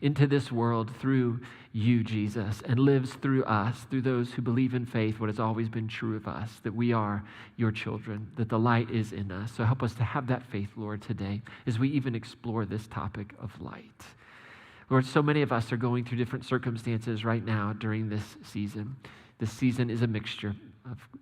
into this world through you, Jesus, and lives through us, through those who believe in faith, what has always been true of us, that we are your children, that the light is in us. So help us to have that faith, Lord, today, as we even explore this topic of light. Lord, so many of us are going through different circumstances right now during this season. This season is a mixture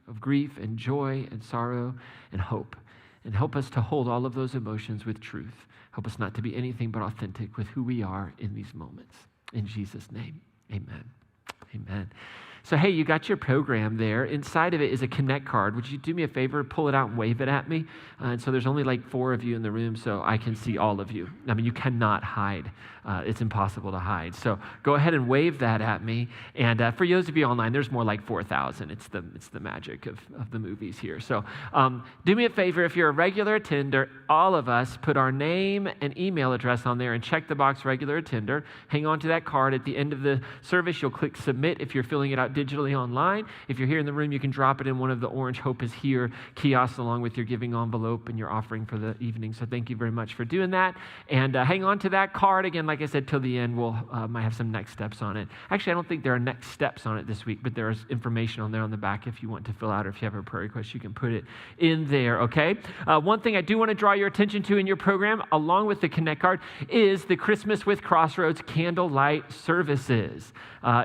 of grief and joy and sorrow and hope. And help us to hold all of those emotions with truth. Help us not to be anything but authentic with who we are in these moments. In Jesus' name, amen. Amen. So, hey, you got your program there. Inside of it is a Connect card. Would you do me a favor, pull it out and wave it at me? And so there's only like 4 of you in the room, so I can see all of you. I mean, you cannot hide. It's impossible to hide. So go ahead and wave that at me. And for those of you online, there's more like 4,000. It's the magic of the movies here. So do me a favor. If you're a regular attender, all of us put our name and email address on there and check the box regular attender. Hang on to that card. At the end of the service, you'll click submit if you're filling it out digitally online. If you're here in the room, you can drop it in one of the orange Hope is Here kiosks along with your giving envelope and your offering for the evening. So thank you very much for doing that. And hang on to that card. Again, like I said, till the end, we'll might have some next steps on it. Actually, I don't think there are next steps on it this week, but there's information on there on the back if you want to fill out, or if you have a prayer request, you can put it in there, okay? One thing I do want to draw your attention to in your program, along with the Connect card, is the Christmas with Crossroads candlelight services.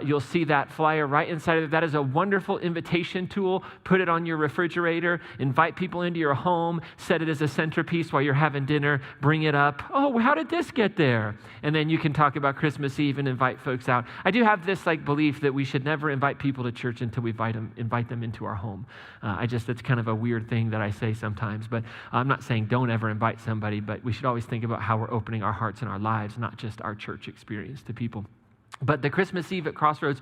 You'll see that flyer right inside of it. That is a wonderful invitation tool. Put it on your refrigerator. Invite people into your home. Set it as a centerpiece while you're having dinner. Bring it up. Oh, how did this get there? And then you can talk about Christmas Eve and invite folks out. I do have this belief that we should never invite people to church until we invite them into our home. That's kind of a weird thing that I say sometimes. But I'm not saying don't ever invite somebody, but we should always think about how we're opening our hearts and our lives, not just our church experience to people. But the Christmas Eve at Crossroads,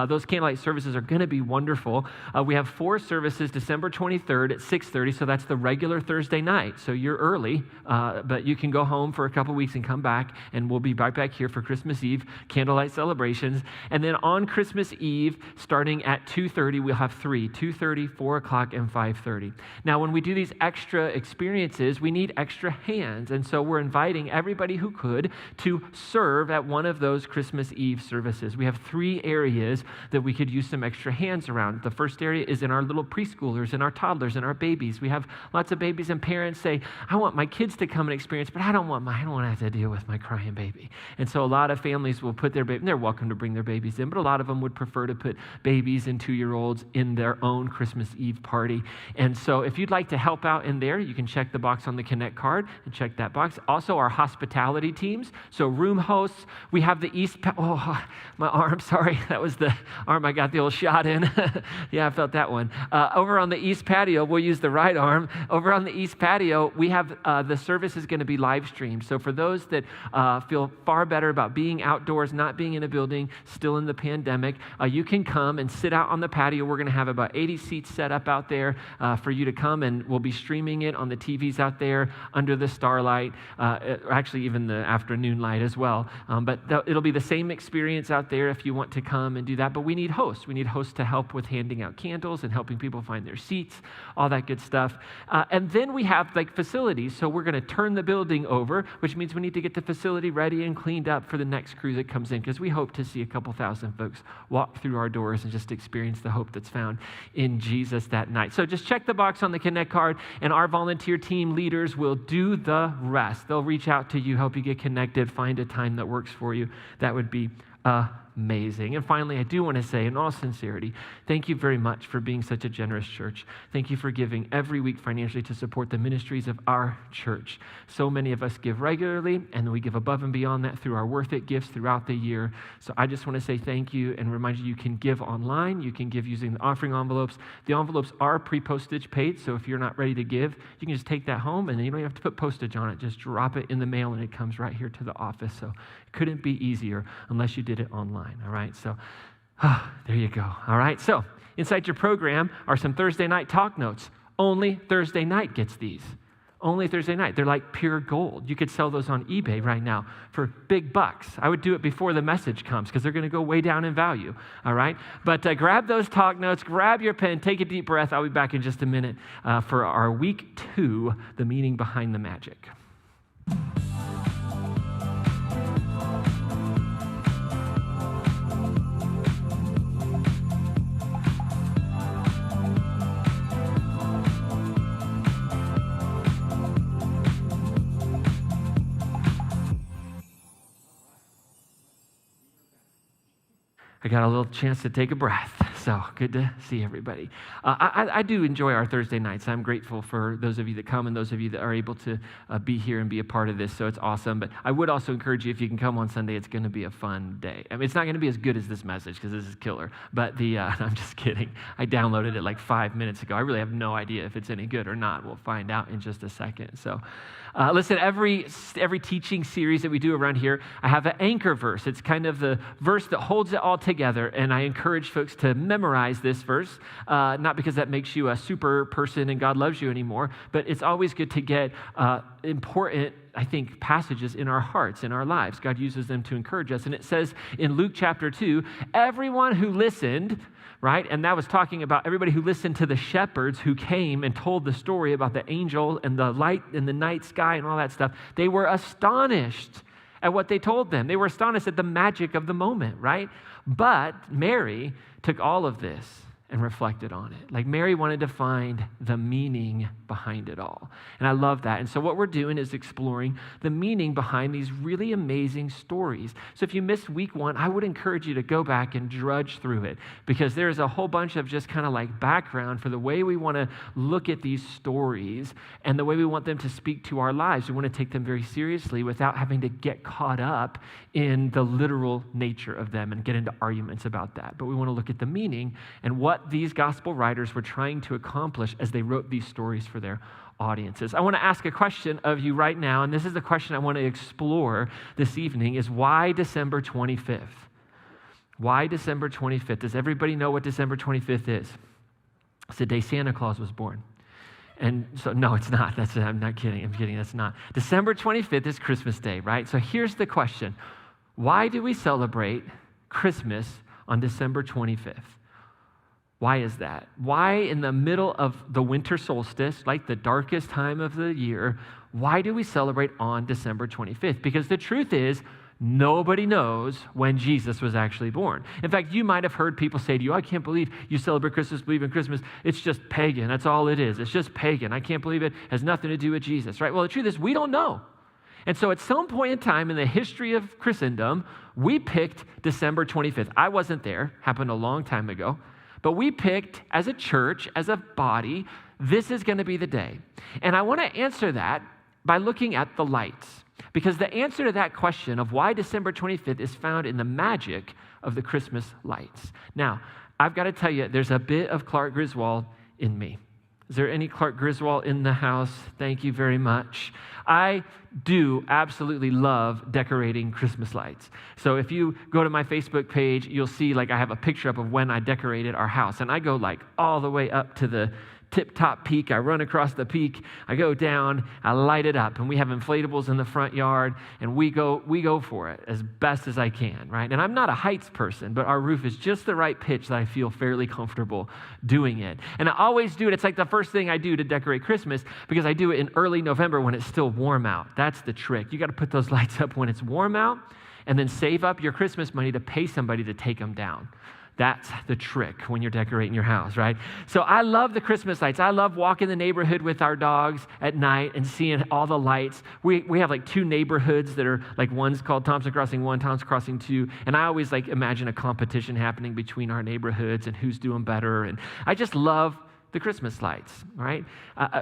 those candlelight services are going to be wonderful. We have 4 services, December 23rd at 6:30, so that's the regular Thursday night. So you're early, but you can go home for a couple weeks and come back, and we'll be right back here for Christmas Eve candlelight celebrations. And then on Christmas Eve, starting at 2:30, we'll have 3, 2:30, 4 o'clock, and 5:30. Now, when we do these extra experiences, we need extra hands, and so we're inviting everybody who could to serve at one of those Christmas Eve services. We have 3 areas that we could use some extra hands around. The first area is in our little preschoolers and our toddlers and our babies. We have lots of babies and parents say, I want my kids to come and experience, but I don't want to have to deal with my crying baby. And so a lot of families will put their baby, and they're welcome to bring their babies in, but a lot of them would prefer to put babies and 2-year-olds in their own Christmas Eve party. And so if you'd like to help out in there, you can check the box on the Connect card and check that box. Also, our hospitality teams, so room hosts, we have the my arm, sorry. That was the arm I got the old shot in. Yeah, I felt that one. Over on the east patio, we'll use the right arm. Over on the east patio, we have the service is going to be live streamed. So for those that feel far better about being outdoors, not being in a building, still in the pandemic, you can come and sit out on the patio. We're going to have about 80 seats set up out there for you to come, and we'll be streaming it on the TVs out there under the starlight, actually even the afternoon light as well. But it'll be the same experience out there if you want to come and do that. But we need hosts. We need hosts to help with handing out candles and helping people find their seats, all that good stuff. And then we have facilities. So we're going to turn the building over, which means we need to get the facility ready and cleaned up for the next crew that comes in, because we hope to see a couple thousand folks walk through our doors and just experience the hope that's found in Jesus that night. So just check the box on the Connect card, and our volunteer team leaders will do the rest. They'll reach out to you, help you get connected, find a time that works for you. That would be amazing. And finally, I do want to say, in all sincerity, thank you very much for being such a generous church. Thank you for giving every week financially to support the ministries of our church. So many of us give regularly, and we give above and beyond that through our Worth It gifts throughout the year. So I just want to say thank you and remind you can give online. You can give using the offering envelopes. The envelopes are pre-postage paid, so if you're not ready to give, you can just take that home, and then you don't have to put postage on it. Just drop it in the mail, and it comes right here to the office. So it couldn't be easier unless you did it online. All right, so there you go. All right, so inside your program are some Thursday night talk notes. Only Thursday night gets these. Only Thursday night. They're like pure gold. You could sell those on eBay right now for big bucks. I would do it before the message comes, because they're going to go way down in value. All right, but grab those talk notes, grab your pen, take a deep breath. I'll be back in just a minute for our week 2, the meaning behind the magic. I got a little chance to take a breath, so good to see everybody. I do enjoy our Thursday nights. I'm grateful for those of you that come and those of you that are able to be here and be a part of this, so it's awesome. But I would also encourage you, if you can come on Sunday, it's going to be a fun day. I mean, it's not going to be as good as this message because this is killer, but I'm just kidding. I downloaded it like 5 minutes ago. I really have no idea if it's any good or not. We'll find out in just a second. So listen, every teaching series that we do around here, I have an anchor verse. It's kind of the verse that holds it all together, and I encourage folks to memorize this verse, not because that makes you a super person and God loves you anymore, but it's always good to get important, I think, passages in our hearts, in our lives. God uses them to encourage us. And it says in Luke chapter 2, everyone who listened, right? And that was talking about everybody who listened to the shepherds who came and told the story about the angel and the light in the night sky and all that stuff. They were astonished at what they told them. They were astonished at the magic of the moment, right? But Mary took all of this and reflected on it. Like Mary wanted to find the meaning behind it all. And I love that. And so what we're doing is exploring the meaning behind these really amazing stories. So if you missed week 1, I would encourage you to go back and drudge through it, because there's a whole bunch of just kind of like background for the way we want to look at these stories and the way we want them to speak to our lives. We want to take them very seriously without having to get caught up in the literal nature of them and get into arguments about that. But we want to look at the meaning and what these gospel writers were trying to accomplish as they wrote these stories for their audiences. I want to ask a question of you right now, and this is the question I want to explore this evening, is why December 25th? Why December 25th? Does everybody know what December 25th is? It's the day Santa Claus was born. And so, no, it's not. I'm not kidding. I'm kidding. That's not. December 25th is Christmas Day, right? So here's the question. Why do we celebrate Christmas on December 25th? Why is that? Why in the middle of the winter solstice, like the darkest time of the year, why do we celebrate on December 25th? Because the truth is, nobody knows when Jesus was actually born. In fact, you might have heard people say to you, I can't believe you celebrate Christmas, believe in Christmas. It's just pagan. That's all it is. It's just pagan. I can't believe it has nothing to do with Jesus, right? Well, the truth is, we don't know. And so at some point in time in the history of Christendom, we picked December 25th. I wasn't there. Happened a long time ago. But we picked, as a church, as a body, this is going to be the day. And I want to answer that by looking at the lights. Because the answer to that question of why December 25th is found in the magic of the Christmas lights. Now, I've got to tell you, there's a bit of Clark Griswold in me. Is there any Clark Griswold in the house? Thank you very much. I do absolutely love decorating Christmas lights. So if you go to my Facebook page, you'll see like I have a picture up of when I decorated our house. And I go like all the way up to the tip-top peak. I run across the peak. I go down. I light it up. And we have inflatables in the front yard. And we go for it as best as I can, right? And I'm not a heights person, but our roof is just the right pitch that I feel fairly comfortable doing it. And I always do it. It's like the first thing I do to decorate Christmas, because I do it in early November when it's still warm out. That's the trick. You got to put those lights up when it's warm out, and then save up your Christmas money to pay somebody to take them down. That's the trick when you're decorating your house, right? So I love the Christmas lights. I love walking the neighborhood with our dogs at night and seeing all the lights. We have like 2 neighborhoods that are like, one's called Thompson Crossing 1, Thompson Crossing 2. And I always like imagine a competition happening between our neighborhoods and who's doing better. And I just love the Christmas lights, right?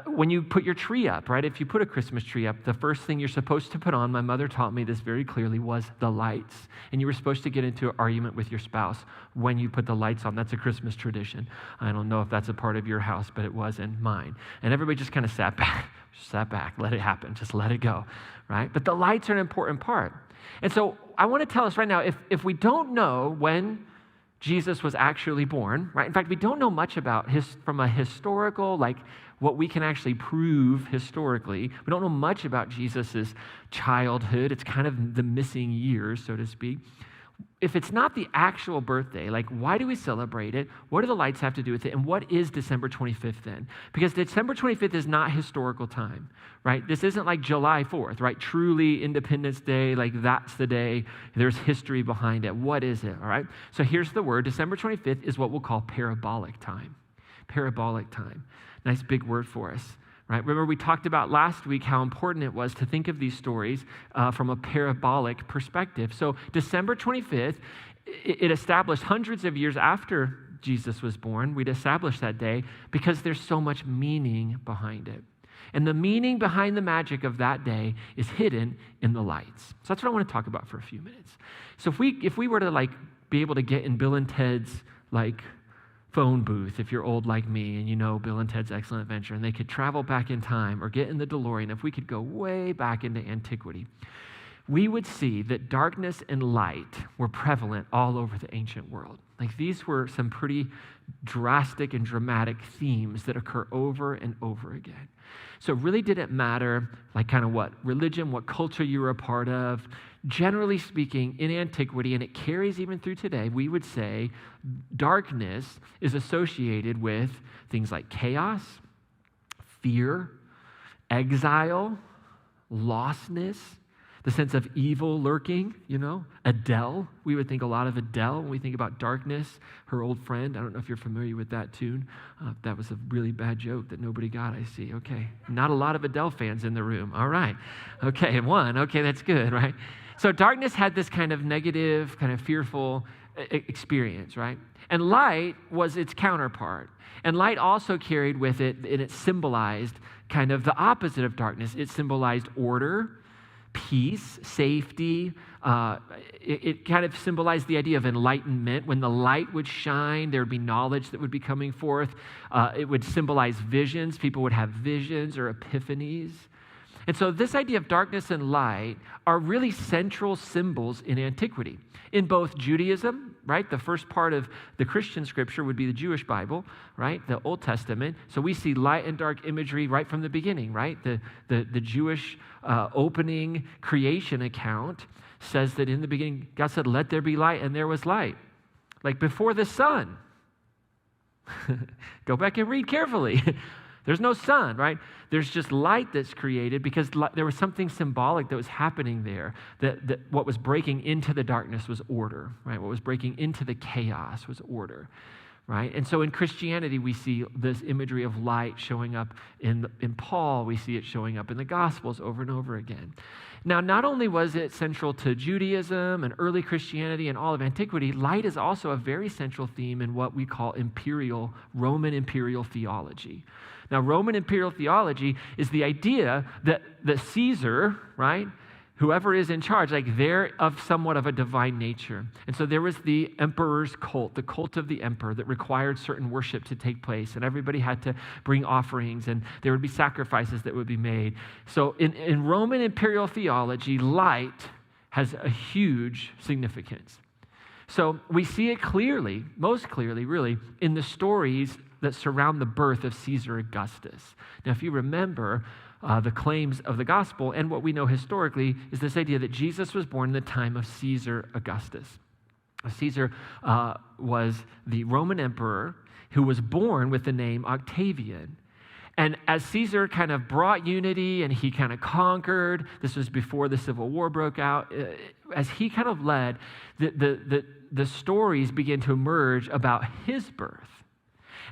When you put your tree up, right? If you put a Christmas tree up, the first thing you're supposed to put on, my mother taught me this very clearly, was the lights. And you were supposed to get into an argument with your spouse when you put the lights on. That's a Christmas tradition. I don't know if that's a part of your house, but it was in mine. And everybody just kind of sat back, let it happen, just let it go, right? But the lights are an important part. And so I want to tell us right now, if we don't know when Jesus was actually born, right? In fact, we don't know much about from a historical, like what we can actually prove historically. We don't know much about Jesus's childhood. It's kind of the missing years, so to speak. If it's not the actual birthday, like why do we celebrate it? What do the lights have to do with it? And what is December 25th then? Because December 25th is not historical time, right? This isn't like July 4th, right? Truly Independence Day, like that's the day. There's history behind it. What is it, all right? So here's the word. December 25th is what we'll call parabolic time. Parabolic time. Nice big word for us, right? Remember, we talked about last week how important it was to think of these stories from a parabolic perspective. So December 25th, it established hundreds of years after Jesus was born. We'd established that day because there's so much meaning behind it. And the meaning behind the magic of that day is hidden in the lights. So that's what I want to talk about for a few minutes. So if we were to be able to get in Bill and Ted's phone booth, if you're old like me and you know Bill and Ted's Excellent Adventure, and they could travel back in time or get in the DeLorean, if we could go way back into antiquity, we would see that darkness and light were prevalent all over the ancient world. These were some pretty drastic and dramatic themes that occur over and over again. So it really didn't matter what religion, what culture you were a part of. Generally speaking, in antiquity, and it carries even through today, we would say darkness is associated with things like chaos, fear, exile, lostness, the sense of evil lurking, Adele. We would think a lot of Adele when we think about darkness, her old friend. I don't know if you're familiar with that tune. That was a really bad joke that nobody got, I see. Okay. Not a lot of Adele fans in the room. All right. Okay, one. Okay, that's good, right? So darkness had this kind of negative, kind of fearful experience, right? And light was its counterpart. And light also carried with it, and it symbolized kind of the opposite of darkness. It symbolized order, peace, safety. It kind of symbolized the idea of enlightenment. When the light would shine, there would be knowledge that would be coming forth. It would symbolize visions. People would have visions or epiphanies. And so this idea of darkness and light are really central symbols in antiquity. In both Judaism, right? The first part of the Christian scripture would be the Jewish Bible, right? The Old Testament. So we see light and dark imagery right from the beginning, right? The Jewish opening creation account says that in the beginning, God said, "Let there be light," and there was light. Before the sun. Go back and read carefully. There's no sun, right? There's just light that's created because there was something symbolic that was happening there, that what was breaking into the darkness was order, right? What was breaking into the chaos was order, right? And so in Christianity, we see this imagery of light showing up in Paul. We see it showing up in the Gospels over and over again. Now, not only was it central to Judaism and early Christianity and all of antiquity, light is also a very central theme in what we call Roman imperial theology. Now, Roman imperial theology is the idea that Caesar, right, whoever is in charge, they're of somewhat of a divine nature. And so there was the emperor's cult, the cult of the emperor that required certain worship to take place. And everybody had to bring offerings and there would be sacrifices that would be made. So in Roman imperial theology, light has a huge significance. So we see it clearly, most clearly really, in the stories that surround the birth of Caesar Augustus. Now, if you remember, the claims of the gospel and what we know historically is this idea that Jesus was born in the time of Caesar Augustus. Caesar was the Roman emperor who was born with the name Octavian. And as Caesar kind of brought unity and he kind of conquered, this was before the Civil War broke out, as he kind of led, the stories began to emerge about his birth.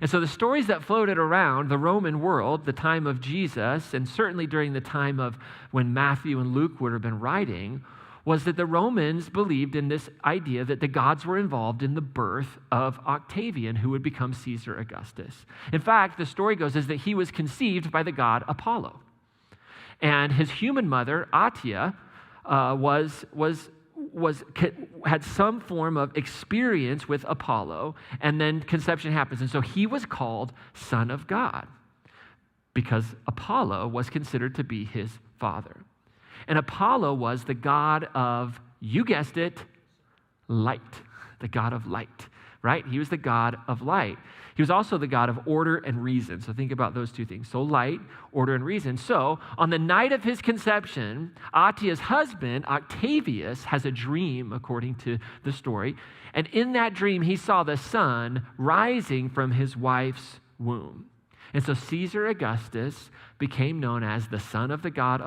And so the stories that floated around the Roman world, the time of Jesus, and certainly during the time of when Matthew and Luke would have been writing, was that the Romans believed in this idea that the gods were involved in the birth of Octavian, who would become Caesar Augustus. In fact, the story goes is that he was conceived by the god Apollo. And his human mother, Atia, had some form of experience with Apollo, and then conception happens. And so he was called Son of God because Apollo was considered to be his father. And Apollo was the god of, you guessed it, light, the god of light, right? He was the god of light. He was also the god of order and reason. So think about those two things. So light, order, and reason. So on the night of his conception, Atia's husband, Octavius, has a dream, according to the story. And in that dream, he saw the sun rising from his wife's womb. And so Caesar Augustus became known as the son of the god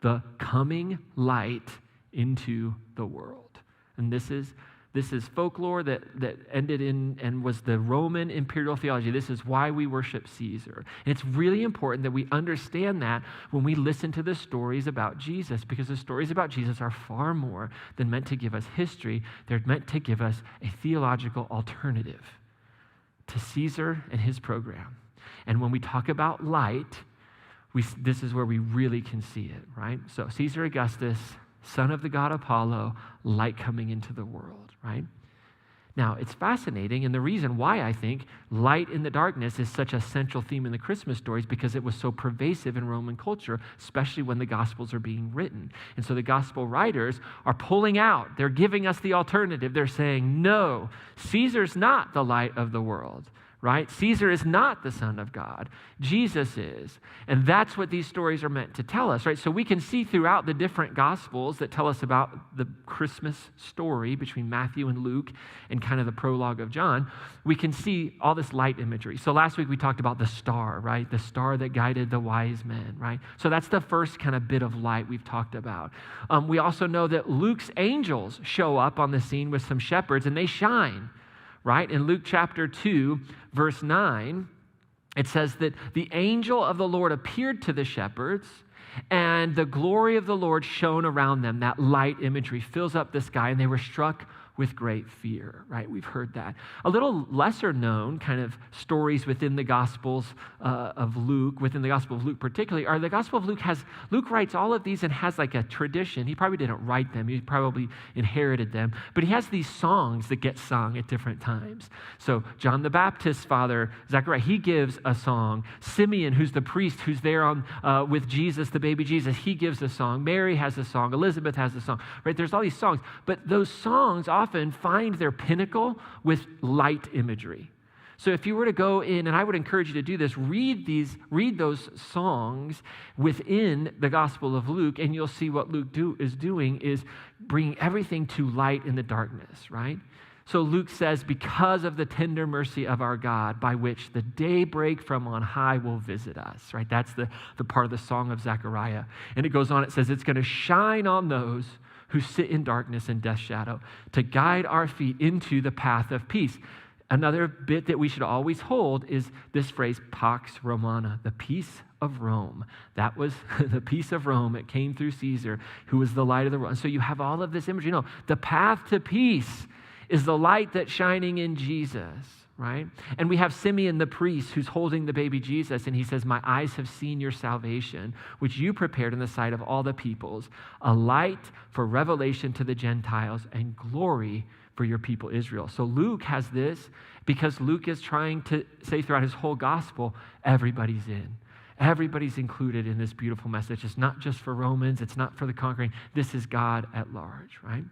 the coming light into the world. And this is This is folklore that ended in and was the Roman imperial theology. This is why we worship Caesar. And it's really important that we understand that when we listen to the stories about Jesus, because the stories about Jesus are far more than meant to give us history. They're meant to give us a theological alternative to Caesar and his program. And when we talk about light, this is where we really can see it, right? So Caesar Augustus, son of the god Apollo, light coming into the world, right? Now, it's fascinating, and the reason why I think light in the darkness is such a central theme in the Christmas stories because it was so pervasive in Roman culture, especially when the Gospels are being written. And so the Gospel writers are pulling out. They're giving us the alternative. They're saying, no, Caesar's not the light of the world. Right? Caesar is not the Son of God. Jesus is. And that's what these stories are meant to tell us, right? So we can see throughout the different Gospels that tell us about the Christmas story between Matthew and Luke and kind of the prologue of John, we can see all this light imagery. So last week we talked about the star, right? The star that guided the wise men, right? So that's the first kind of bit of light we've talked about. We also know that Luke's angels show up on the scene with some shepherds and they shine. Right? In Luke chapter 2, verse 9, it says that the angel of the Lord appeared to the shepherds, and the glory of the Lord shone around them. That light imagery fills up the sky, and they were struck with great fear, right? We've heard that. A little lesser known kind of stories within the Gospels of Luke, within the Gospel of Luke particularly, are the Gospel of Luke writes all of these and has like a tradition. He probably didn't write them. He probably inherited them. But he has these songs that get sung at different times. So John the Baptist's father, Zechariah, he gives a song. Simeon, who's the priest, who's there with Jesus, the baby Jesus, he gives a song. Mary has a song. Elizabeth has a song, right? There's all these songs. But those songs often find their pinnacle with light imagery. So if you were to go in, and I would encourage you to do this, read those songs within the Gospel of Luke, and you'll see what Luke is doing is bringing everything to light in the darkness, right? So Luke says, because of the tender mercy of our God, by which the daybreak from on high will visit us, right? That's the part of the song of Zechariah. And it goes on, it says, it's going to shine on those who sit in darkness and death's shadow, to guide our feet into the path of peace. Another bit that we should always hold is this phrase, Pax Romana, the peace of Rome. That was the peace of Rome. It came through Caesar, who was the light of the world. And so you have all of this imagery. You know, the path to peace is the light that's shining in Jesus, right? And we have Simeon the priest who's holding the baby Jesus, and he says, my eyes have seen your salvation, which you prepared in the sight of all the peoples, a light for revelation to the Gentiles and glory for your people Israel. So Luke has this because Luke is trying to say throughout his whole gospel, everybody's in. Everybody's included in this beautiful message. It's not just for Romans. It's not for the conquering. This is God at large, right?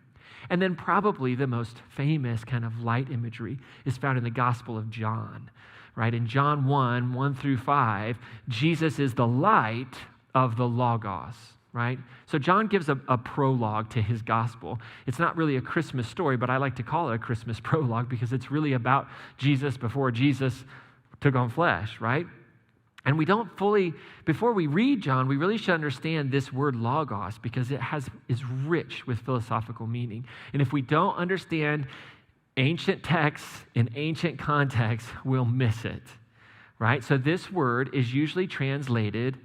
And then probably the most famous kind of light imagery is found in the Gospel of John, right? In John 1 through 5, Jesus is the light of the Logos, right? So John gives a prologue to his gospel. It's not really a Christmas story, but I like to call it a Christmas prologue because it's really about Jesus before Jesus took on flesh, right? And we don't fully, before we read John, we really should understand this word logos because it is rich with philosophical meaning. And if we don't understand ancient texts in ancient contexts, we'll miss it, right? So this word is usually translated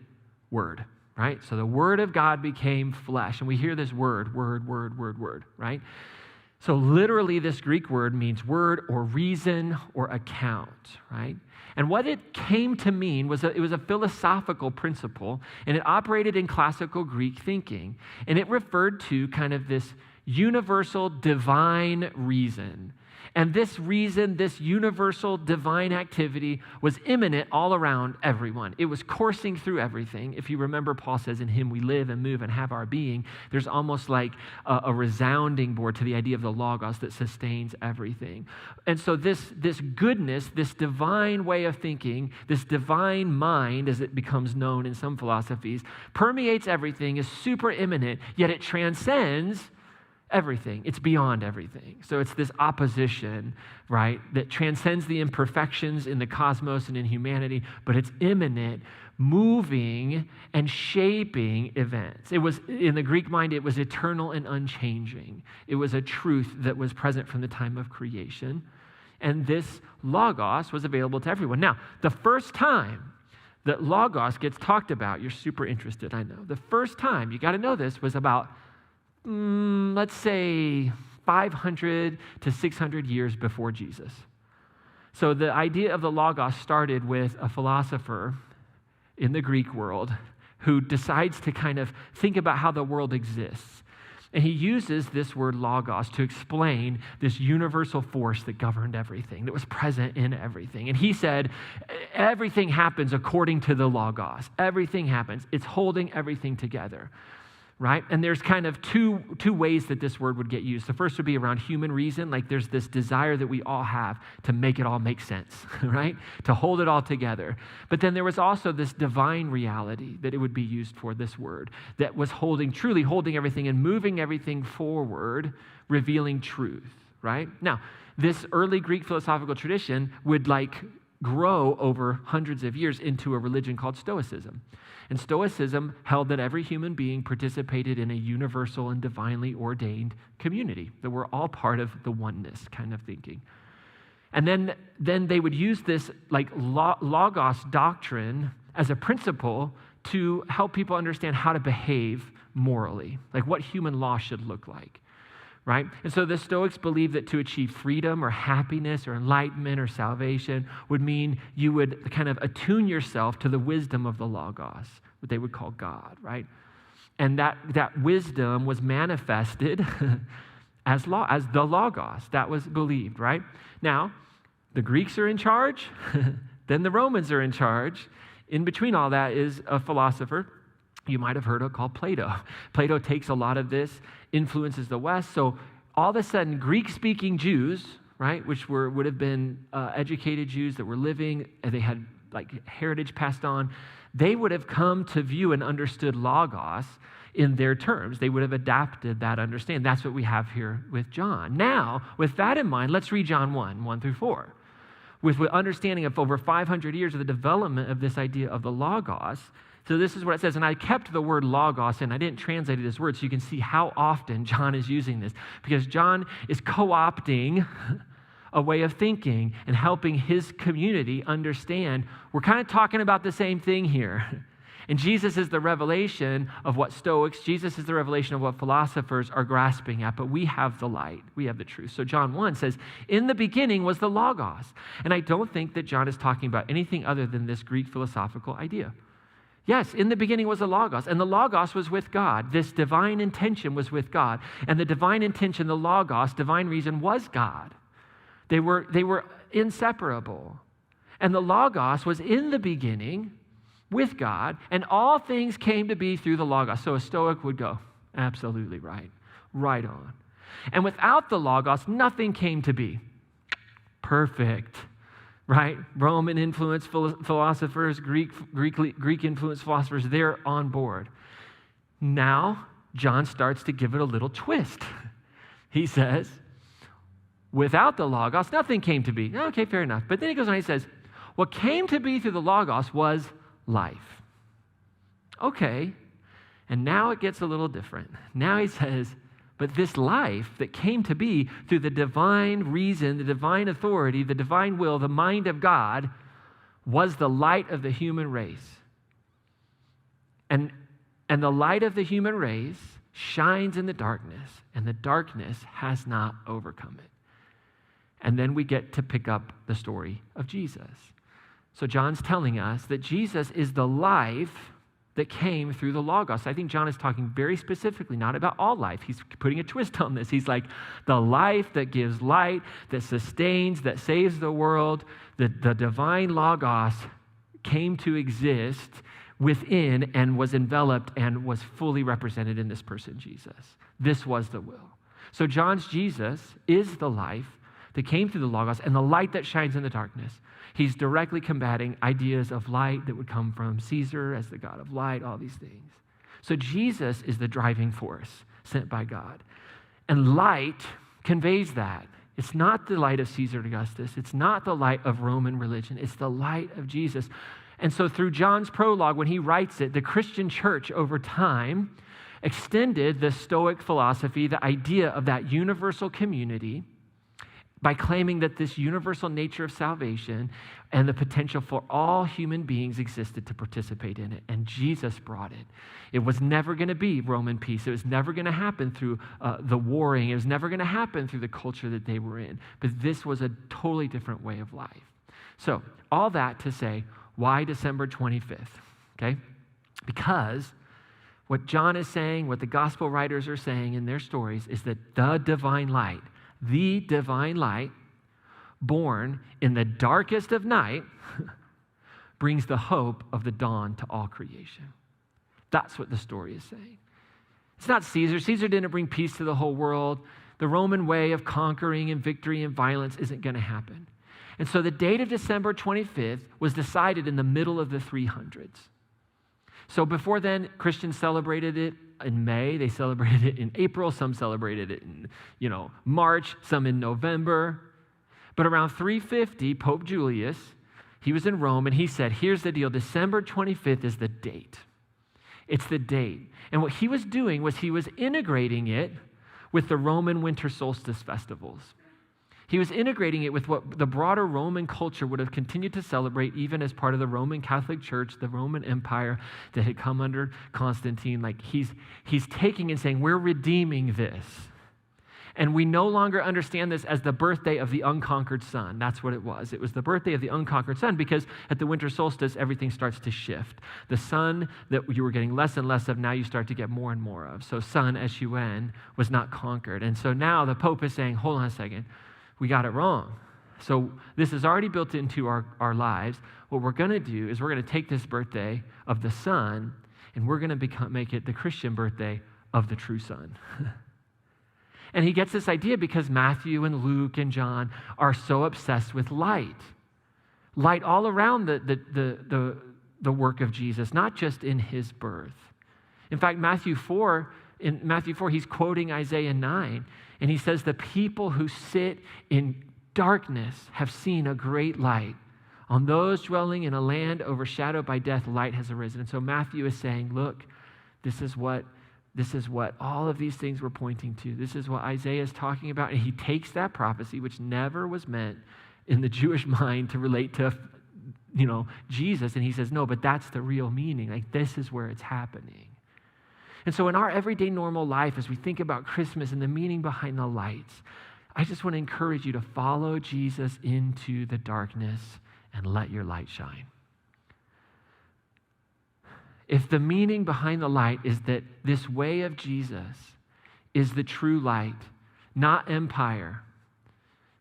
word, right? So the word of God became flesh. And we hear this word, right? So literally this Greek word means word or reason or account, right? And what it came to mean was it was a philosophical principle, and it operated in classical Greek thinking. And it referred to kind of this universal divine reason. And this reason, this universal divine activity was immanent all around everyone. It was coursing through everything. If you remember, Paul says, in him we live and move and have our being. There's almost like a resounding board to the idea of the logos that sustains everything. And so this goodness, this divine way of thinking, this divine mind, as it becomes known in some philosophies, permeates everything, is super immanent, yet it transcends everything. It's beyond everything. So it's this opposition, right, that transcends the imperfections in the cosmos and in humanity, but it's immanent, moving and shaping events. It was, in the Greek mind, it was eternal and unchanging. It was a truth that was present from the time of creation. And this logos was available to everyone. Now, the first time that logos gets talked about, you're super interested, I know. The first time, you got to know this, was about, let's say, 500 to 600 years before Jesus. So the idea of the logos started with a philosopher in the Greek world who decides to kind of think about how the world exists. And he uses this word logos to explain this universal force that governed everything, that was present in everything. And he said, everything happens according to the logos. Everything happens. It's holding everything together. Right? And there's kind of two ways that this word would get used. The first would be around human reason, like there's this desire that we all have to make it all make sense, right? To hold it all together. But then there was also this divine reality that it would be used for, this word, that was truly holding everything and moving everything forward, revealing truth, right? Now, this early Greek philosophical tradition would grow over hundreds of years into a religion called Stoicism. And Stoicism held that every human being participated in a universal and divinely ordained community, that we're all part of the oneness kind of thinking. And then they would use this logos doctrine as a principle to help people understand how to behave morally, like what human law should look like. Right? And so the Stoics believed that to achieve freedom or happiness or enlightenment or salvation would mean you would kind of attune yourself to the wisdom of the logos, what they would call God, right? And that wisdom was manifested as the logos. That was believed, right? Now, the Greeks are in charge, then the Romans are in charge. In between all that is a philosopher you might have heard of called Plato. Plato takes a lot of this, influences the West. So all of a sudden, Greek-speaking Jews, right, which would have been educated Jews that were living, and they had heritage passed on, they would have come to view and understood logos in their terms. They would have adapted that understanding. That's what we have here with John. Now, with that in mind, let's read John 1 through 4. With understanding of over 500 years of the development of this idea of the logos. So this is what it says, and I kept the word logos, and I didn't translate it as words, so you can see how often John is using this, because John is co-opting a way of thinking and helping his community understand we're kind of talking about the same thing here. And Jesus is the revelation of what Stoics, Jesus is the revelation of what philosophers are grasping at, but we have the light, we have the truth. So John 1 says, in the beginning was the logos. And I don't think that John is talking about anything other than this Greek philosophical idea. Yes, in the beginning was the Logos, and the Logos was with God. This divine intention was with God. And the divine intention, the Logos, divine reason, was God. They were inseparable. And the Logos was in the beginning with God, and all things came to be through the Logos. So a Stoic would go, absolutely right, right on. And without the Logos, nothing came to be. Perfect. Right? Roman influenced philosophers, Greek influenced philosophers, they're on board. Now, John starts to give it a little twist. He says, without the Logos, nothing came to be. Okay, fair enough. But then he goes on and he says, what came to be through the Logos was life. Okay. And now it gets a little different. Now he says, but this life that came to be through the divine reason, the divine authority, the divine will, the mind of God, was the light of the human race. And the light of the human race shines in the darkness, and the darkness has not overcome it. And then we get to pick up the story of Jesus. So John's telling us that Jesus is the life that came through the Logos. I think John is talking very specifically, not about all life. He's putting a twist on this. He's like, the life that gives light, that sustains, that saves the world, the divine Logos came to exist within and was enveloped and was fully represented in this person, Jesus. This was the will. So John's Jesus is the life that came through the Logos and the light that shines in the darkness. He's directly combating ideas of light that would come from Caesar as the God of light, all these things. So Jesus is the driving force sent by God. And light conveys that. It's not the light of Caesar Augustus. It's not the light of Roman religion. It's the light of Jesus. And so through John's prologue, when he writes it, the Christian church over time extended the Stoic philosophy, the idea of that universal community, by claiming that this universal nature of salvation and the potential for all human beings existed to participate in it. And Jesus brought it. It was never going to be Roman peace. It was never going to happen through the warring. It was never going to happen through the culture that they were in. But this was a totally different way of life. So all that to say, why December 25th? Okay? Because what John is saying, what the gospel writers are saying in their stories is that the divine light, born in the darkest of night, brings the hope of the dawn to all creation. That's what the story is saying. It's not Caesar. Caesar didn't bring peace to the whole world. The Roman way of conquering and victory and violence isn't going to happen. And so the date of December 25th was decided in the middle of the 300s. So before then, Christians celebrated it in May. They celebrated it in April. Some celebrated it in, March, some in November. But around 350, Pope Julius, he was in Rome, and he said, here's the deal. December 25th is the date. It's the date. And what he was doing was he was integrating it with the Roman winter solstice festivals. He was integrating it with what the broader Roman culture would have continued to celebrate even as part of the Roman Catholic Church, the Roman Empire that had come under Constantine. Like he's taking and saying, we're redeeming this. And we no longer understand this as the birthday of the unconquered sun. That's what it was. It was the birthday of the unconquered sun because at the winter solstice, everything starts to shift. The sun that you were getting less and less of, now you start to get more and more of. So sun, S-U-N, was not conquered. And so now the Pope is saying, hold on a second. We got it wrong. So this is already built into our lives. What we're going to do is we're going to take this birthday of the sun and we're going to make it the Christian birthday of the true sun. And he gets this idea because Matthew and Luke and John are so obsessed with light. Light all around the work of Jesus, not just in his birth. In fact, in Matthew 4, he's quoting Isaiah 9. And he says, the people who sit in darkness have seen a great light. On those dwelling in a land overshadowed by death, light has arisen. And so Matthew is saying, look, this is what all of these things were pointing to. This is what Isaiah is talking about. And he takes that prophecy, which never was meant in the Jewish mind to relate to, Jesus. And he says, no, but that's the real meaning. Like, this is where it's happening. And so in our everyday normal life, as we think about Christmas and the meaning behind the lights, I just want to encourage you to follow Jesus into the darkness and let your light shine. If the meaning behind the light is that this way of Jesus is the true light, not empire,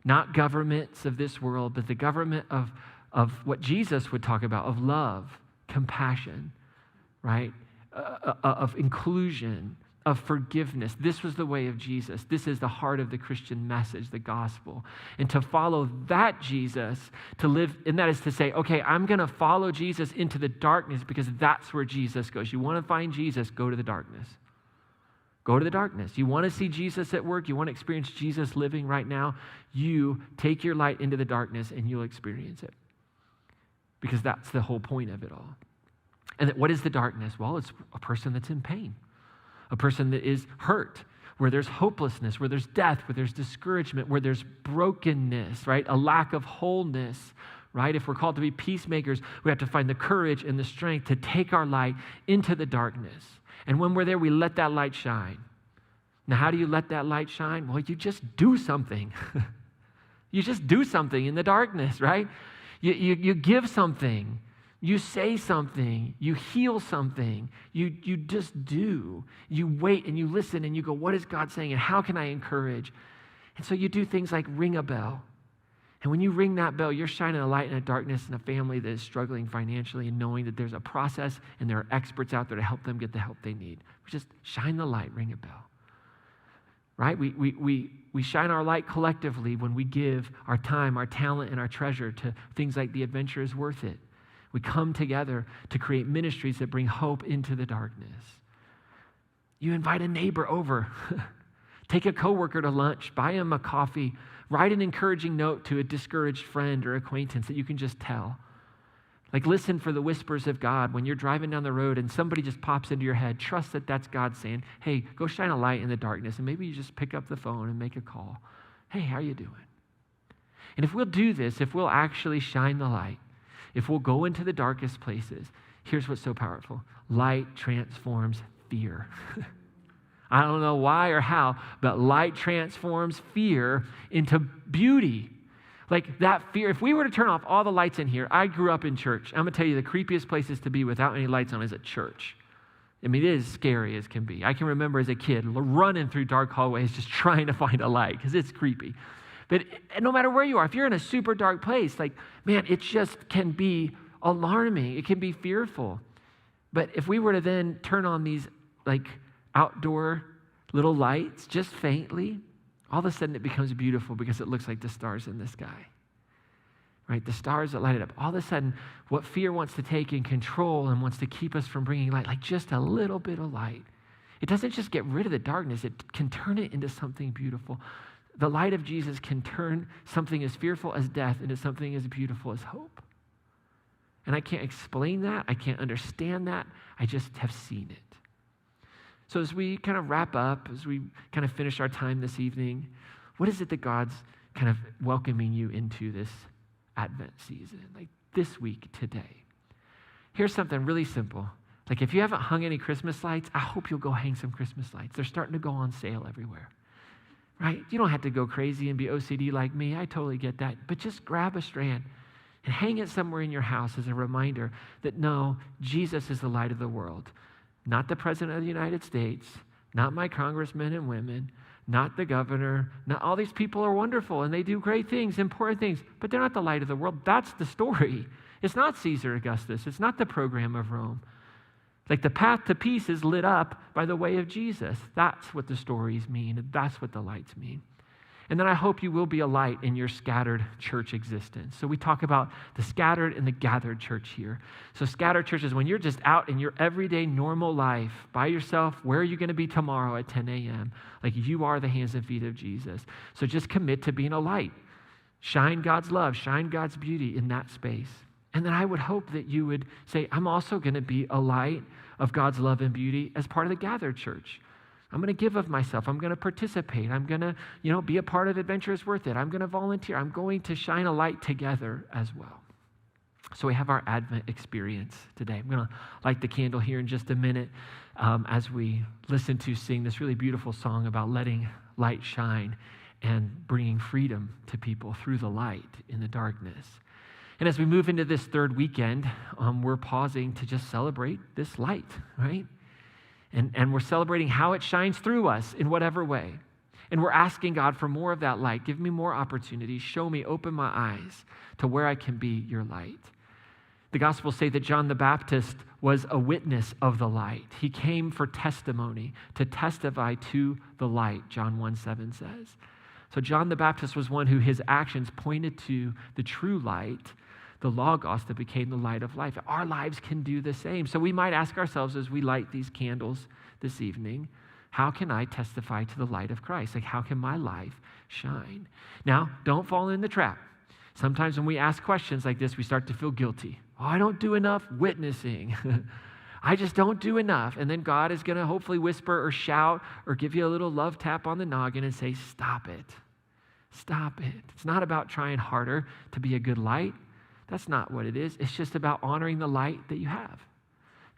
not governments of this world, but the government of what Jesus would talk about, of love, compassion, right? Of inclusion, of forgiveness. This was the way of Jesus. This is the heart of the Christian message, the gospel. And to follow that Jesus, to live, and that is to say, okay, I'm going to follow Jesus into the darkness because that's where Jesus goes. You want to find Jesus, go to the darkness. Go to the darkness. You want to see Jesus at work, you want to experience Jesus living right now, you take your light into the darkness and you'll experience it. Because that's the whole point of it all. And what is the darkness? Well, it's a person that's in pain, a person that is hurt, where there's hopelessness, where there's death, where there's discouragement, where there's brokenness, right? A lack of wholeness, right? If we're called to be peacemakers, we have to find the courage and the strength to take our light into the darkness. And when we're there, we let that light shine. Now, how do you let that light shine? Well, you just do something. You just do something in the darkness, right? You give something. You say something, you heal something, you just do. You wait and you listen and you go, what is God saying and how can I encourage? And so you do things like ring a bell. And when you ring that bell, you're shining a light in a darkness in a family that is struggling financially and knowing that there's a process and there are experts out there to help them get the help they need. We just shine the light, ring a bell. Right? We shine our light collectively when we give our time, our talent, and our treasure to things like The Adventure is Worth It. We come together to create ministries that bring hope into the darkness. You invite a neighbor over. Take a coworker to lunch. Buy him a coffee. Write an encouraging note to a discouraged friend or acquaintance that you can just tell. Like, listen for the whispers of God. When you're driving down the road and somebody just pops into your head, trust that that's God saying, hey, go shine a light in the darkness. And maybe you just pick up the phone and make a call. Hey, how are you doing? And if we'll do this, if we'll actually shine the light, if we'll go into the darkest places, here's what's so powerful. Light transforms fear. I don't know why or how, but light transforms fear into beauty. Like that fear, if we were to turn off all the lights in here, I grew up in church. I'm going to tell you the creepiest places to be without any lights on is a church. I mean, it is scary as can be. I can remember as a kid running through dark hallways just trying to find a light because it's creepy. But no matter where you are, if you're in a super dark place, like, man, it just can be alarming. It can be fearful. But if we were to then turn on these like outdoor little lights just faintly, all of a sudden it becomes beautiful because it looks like the stars in the sky, right? The stars that light it up. All of a sudden, what fear wants to take in control and wants to keep us from bringing light, like just a little bit of light. It doesn't just get rid of the darkness. It can turn it into something beautiful. The light of Jesus can turn something as fearful as death into something as beautiful as hope. And I can't explain that. I can't understand that. I just have seen it. So as we kind of wrap up, as we kind of finish our time this evening, what is it that God's kind of welcoming you into this Advent season, like this week, today? Here's something really simple. Like if you haven't hung any Christmas lights, I hope you'll go hang some Christmas lights. They're starting to go on sale everywhere, right? You don't have to go crazy and be OCD like me. I totally get that. But just grab a strand and hang it somewhere in your house as a reminder that no, Jesus is the light of the world. Not the president of the United States, not my congressmen and women, not the governor. Not all these people are wonderful and they do great things, important things, but they're not the light of the world. That's the story. It's not Caesar Augustus. It's not the program of Rome. Like the path to peace is lit up by the way of Jesus. That's what the stories mean. That's what the lights mean. And then I hope you will be a light in your scattered church existence. So we talk about the scattered and the gathered church here. So scattered church is when you're just out in your everyday normal life by yourself. Where are you going to be tomorrow at 10 a.m.? Like you are the hands and feet of Jesus. So just commit to being a light. Shine God's love, shine God's beauty in that space. And then I would hope that you would say, I'm also going to be a light of God's love and beauty as part of the gathered church. I'm going to give of myself. I'm going to participate. I'm going to, be a part of Adventure is Worth It. I'm going to volunteer. I'm going to shine a light together as well. So we have our Advent experience today. I'm going to light the candle here in just a minute as we listen to sing this really beautiful song about letting light shine and bringing freedom to people through the light in the darkness. And as we move into this third weekend, we're pausing to just celebrate this light, right? And we're celebrating how it shines through us in whatever way. And we're asking God for more of that light. Give me more opportunities. Show me, open my eyes to where I can be your light. The Gospels say that John the Baptist was a witness of the light. He came for testimony, to testify to the light, John 1:7 says. So John the Baptist was one who his actions pointed to the true light, the Logos that became the light of life. Our lives can do the same. So we might ask ourselves as we light these candles this evening, how can I testify to the light of Christ? Like, how can my life shine? Now, don't fall in the trap. Sometimes when we ask questions like this, we start to feel guilty. Oh, I don't do enough witnessing. I just don't do enough. And then God is going to hopefully whisper or shout or give you a little love tap on the noggin and say, stop it. Stop it. It's not about trying harder to be a good light. That's not what it is. It's just about honoring the light that you have,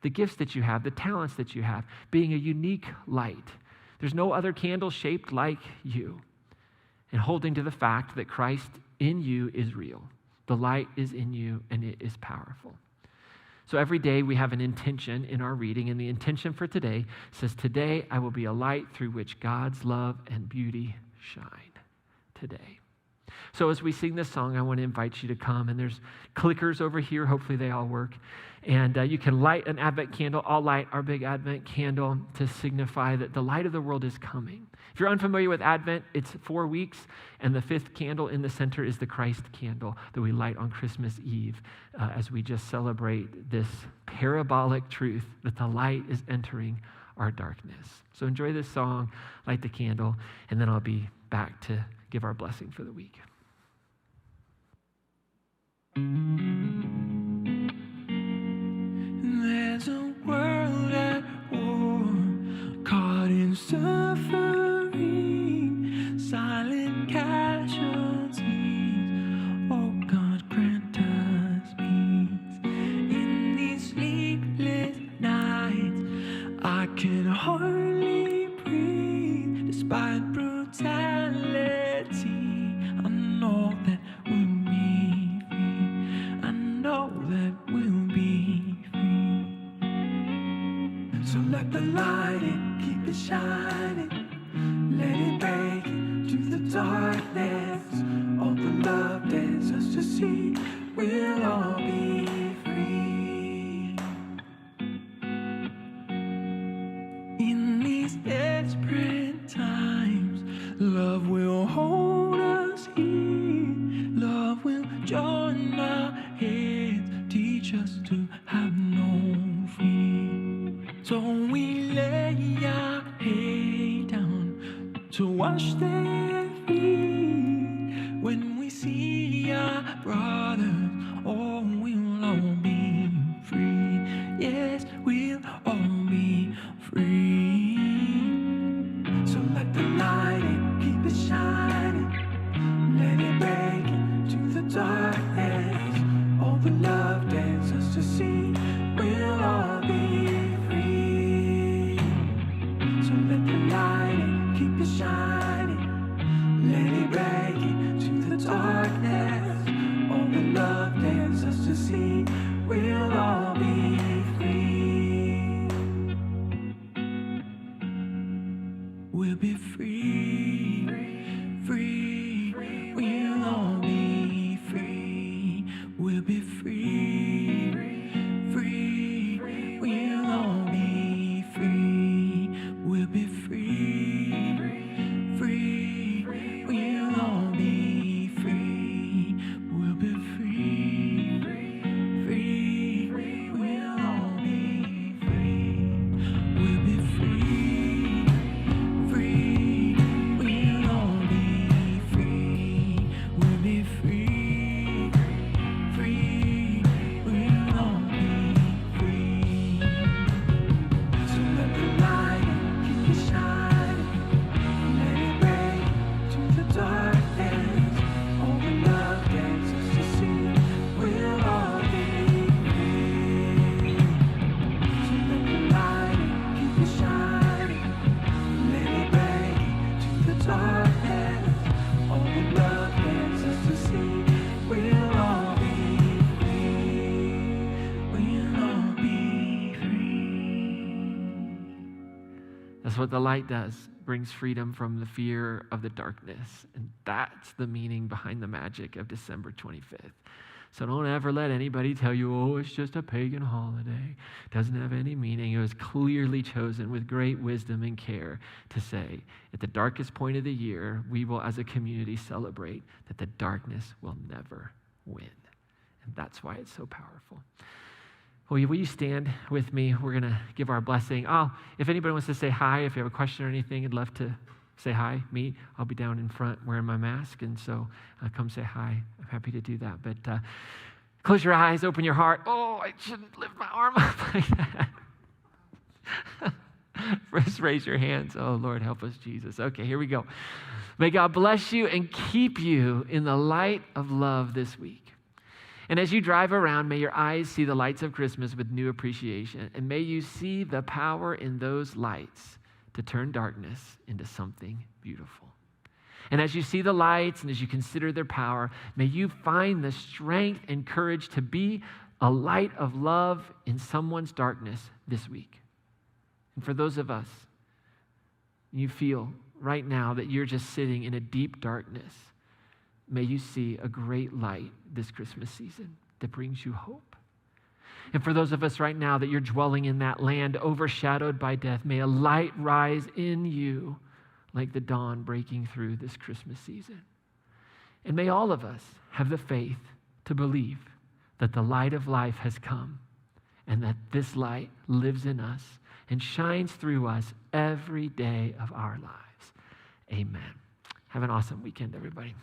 the gifts that you have, the talents that you have, being a unique light. There's no other candle shaped like you. And holding to the fact that Christ in you is real. The light is in you and it is powerful. So every day we have an intention in our reading, and the intention for today says, today I will be a light through which God's love and beauty shine today. So as we sing this song, I want to invite you to come, and there's clickers over here. Hopefully they all work. And you can light an Advent candle. I'll light our big Advent candle to signify that the light of the world is coming. If you're unfamiliar with Advent, it's 4 weeks, and the fifth candle in the center is the Christ candle that we light on Christmas Eve as we just celebrate this parabolic truth that the light is entering our darkness. So enjoy this song, light the candle, and then I'll be back to give our blessing for the week. suffering, silent casualties. Oh God, grant us peace in these sleepless nights. I can hardly breathe despite brutality. I know that we'll be free. I know that we'll be free. So let the light in, keep it shining. Let it break into the darkness. All the love dares us to see. We'll all be free. In these desperate times, love will hold us here. Love will join our hands, teach us to have no fear. So we lay our head down to wash their feet. When we see our brothers, oh, we'll all be free. Yes, we'll all be free. So let the light in, keep it shining. Let it break into the darkness. All the love dares us to see. We'll all be free. So let the light in, keep it shining. Let it break into the darkness. All the love dares us to see. We'll all be free. We'll be free, free. We'll all be free. We'll be free, free. We'll all be free. We'll be free, free. We'll all be free. We'll be free, free. We'll all be free. We'll be free, free. We'll all be free. We'll be free, free. We'll all be free. So let the light keep it shining. Let it break to the darkness. All the love dares us to see. We'll all be free. So let the light keep it shining. Let it break to the darkness. All the love dares us to see. We'll all be free. We'll all be free. That's what the light does. Brings freedom from the fear of the darkness. And that's the meaning behind the magic of December 25th. So don't ever let anybody tell you, oh, it's just a pagan holiday. It doesn't have any meaning. It was clearly chosen with great wisdom and care to say, at the darkest point of the year, we will as a community celebrate that the darkness will never win. And that's why it's so powerful. Will you stand with me? We're going to give our blessing. If anybody wants to say hi, if you have a question or anything, I'd love to say hi, meet. I'll be down in front wearing my mask, and so come say hi. I'm happy to do that. But close your eyes, open your heart. Oh, I shouldn't lift my arm up like that. First, raise your hands. Oh, Lord, help us, Jesus. Okay, here we go. May God bless you and keep you in the light of love this week. And as you drive around, may your eyes see the lights of Christmas with new appreciation. And may you see the power in those lights to turn darkness into something beautiful. And as you see the lights and as you consider their power, may you find the strength and courage to be a light of love in someone's darkness this week. And for those of us, you feel right now that you're just sitting in a deep darkness, may you see a great light this Christmas season that brings you hope. And for those of us right now that you're dwelling in that land overshadowed by death, may a light rise in you like the dawn breaking through this Christmas season. And may all of us have the faith to believe that the light of life has come and that this light lives in us and shines through us every day of our lives. Amen. Have an awesome weekend, everybody.